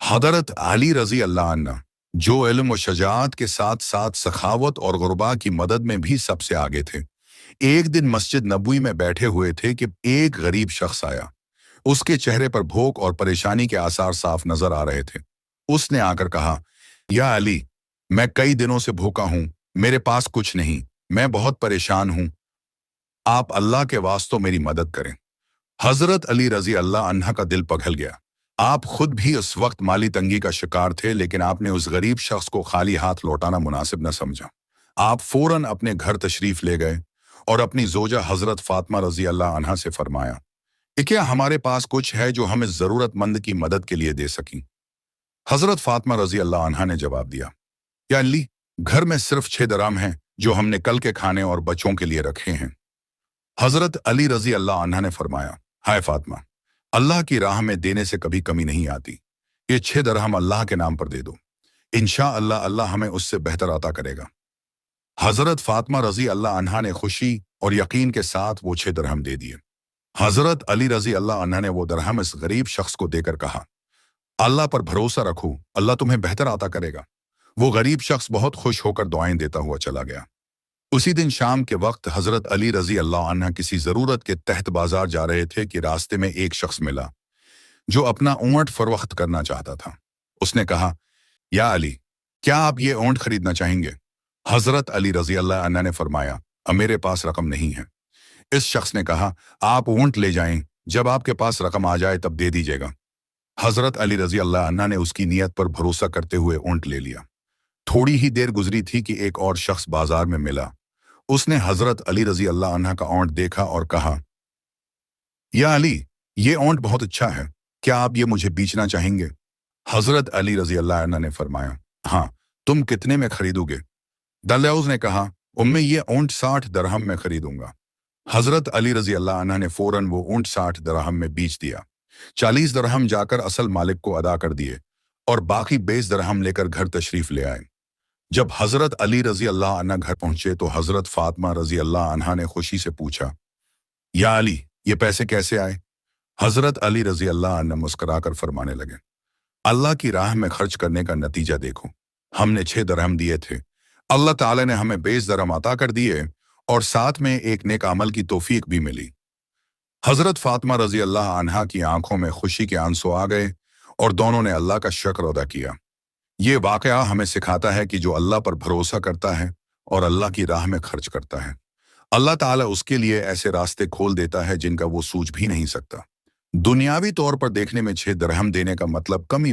हज़रत अली रज़ी अल्लाह अन्हु, जो इल्म व शजाअत के साथ साथ सखावत और गुरबा की मदद में भी सबसे आगे थे, एक दिन मस्जिद नबवी में बैठे हुए थे कि एक गरीब शख्स आया। उसके चेहरे पर भूख और परेशानी के आसार साफ नजर आ रहे थे। उसने आकर कहा, या अली, मैं कई दिनों से भूखा हूं, मेरे पास कुछ नहीं, मैं बहुत परेशान हूं, आप अल्लाह के वास्तों मेरी मदद करें। हजरत अली रजी अल्लाह अन्हा का दिल पिघल गया। आप खुद भी उस वक्त माली तंगी का शिकार थे, लेकिन आपने उस गरीब शख्स को खाली हाथ लौटाना मुनासिब न समझा। आप फौरन अपने घर तशरीफ ले गए और अपनी जोजा हजरत फातिमा रजी अल्लाह अन्हा से फरमाया कि क्या हमारे पास कुछ है जो हम इस जरूरतमंद की मदद के लिए दे सकें। हजरत फातिमा रजी अल्लाह अन्हा ने जवाब दिया, या अली, घर में सिर्फ 6 दरहम हैं जो हमने कल के खाने और बच्चों के लिए रखे हैं। हजरत अली रजी अल्लाह अन्हा ने फरमाया, हाय फातिमा, अल्लाह की राह में देने से कभी कमी नहीं आती। ये 6 दरहम अल्लाह के नाम पर दे दो, इंशाअल्लाह अल्लाह हमें उससे बेहतर अता करेगा। हजरत फातिमा रजी अल्लाह अन्हा ने खुशी और यकीन के साथ वो 6 दरहम दे दिए। हजरत अली रजी अल्लाह अन्हा ने वो दरहम इस गरीब शख्स को देकर कहा, अल्लाह पर भरोसा रखो, अल्लाह तुम्हें बेहतर अता करेगा। वो गरीब शख्स बहुत खुश होकर दुआएं देता हुआ चला गया। उसी दिन शाम के वक्त हजरत अली रजी अल्लाह अन्हा किसी जरूरत के तहत बाजार जा रहे थे कि रास्ते में एक शख्स मिला जो अपना ऊंट फरोख्त करना चाहता था। उसने कहा, या अली, क्या आप ये ऊंट खरीदना चाहेंगे? हजरत अली रजी अल्लाह अन्हा ने फरमाया, अब मेरे पास रकम नहीं है। इस शख्स ने कहा, आप ऊंट ले जाएं, जब आपके पास रकम आ जाए तब दे दीजिएगा। हजरत अली रजी अल्लाह अन्हा ने उसकी नीयत पर भरोसा करते हुए ऊंट ले लिया। थोड़ी ही देर गुजरी थी कि एक और शख्स बाजार में मिला। उसने हजरत अली रजी अल्लाह अन्हा का ऊंट देखा और कहा, या अली, ये ऊंट बहुत अच्छा है, क्या आप ये मुझे बेचना चाहेंगे? हजरत अली रजी अल्लाह अन्हा ने फरमाया, हाँ, तुम कितने में खरीदोगे? दल्लाउज ने कहा, मैं ये ऊंट 60 दरहम में खरीदूंगा। हजरत अली रजी अल्लाह अन्हा ने फौरन वो ऊंट 60 दरहम में बेच दिया। 40 दरहम जाकर असल मालिक को अदा कर दिए और बाकी 20 दरहम लेकर घर तशरीफ ले आए। जब हजरत अली रजी अल्लाह अन्हा घर पहुंचे तो हजरत फातिमा रजी अल्लाह अन्हा ने खुशी से पूछा, या अली, ये पैसे कैसे आए? हजरत अली रजी अल्लाह अन्हा मुस्कुराकर फरमाने लगे, अल्लाह की राह में खर्च करने का नतीजा देखो। हमने 6 दरहम दिए थे, अल्लाह ताला ने हमें 20 दरहम अता कर दिए और साथ में एक नेक अमल की तौफीक भी मिली। हजरत फातिमा रजी अल्लाह अन्हा की आंखों में खुशी के आंसू आ गए और दोनों ने अल्लाह का शुक्र अदा किया। ये वाकया हमें सिखाता है कि जो अल्लाह पर भरोसा करता है और अल्लाह की राह में खर्च करता है, अल्लाह ताला उसके लिए ऐसे रास्ते खोल देता है जिनका वो सूझ भी नहीं सकता। दुनियावी तौर पर देखने में 6 दरहम देने का मतलब कमी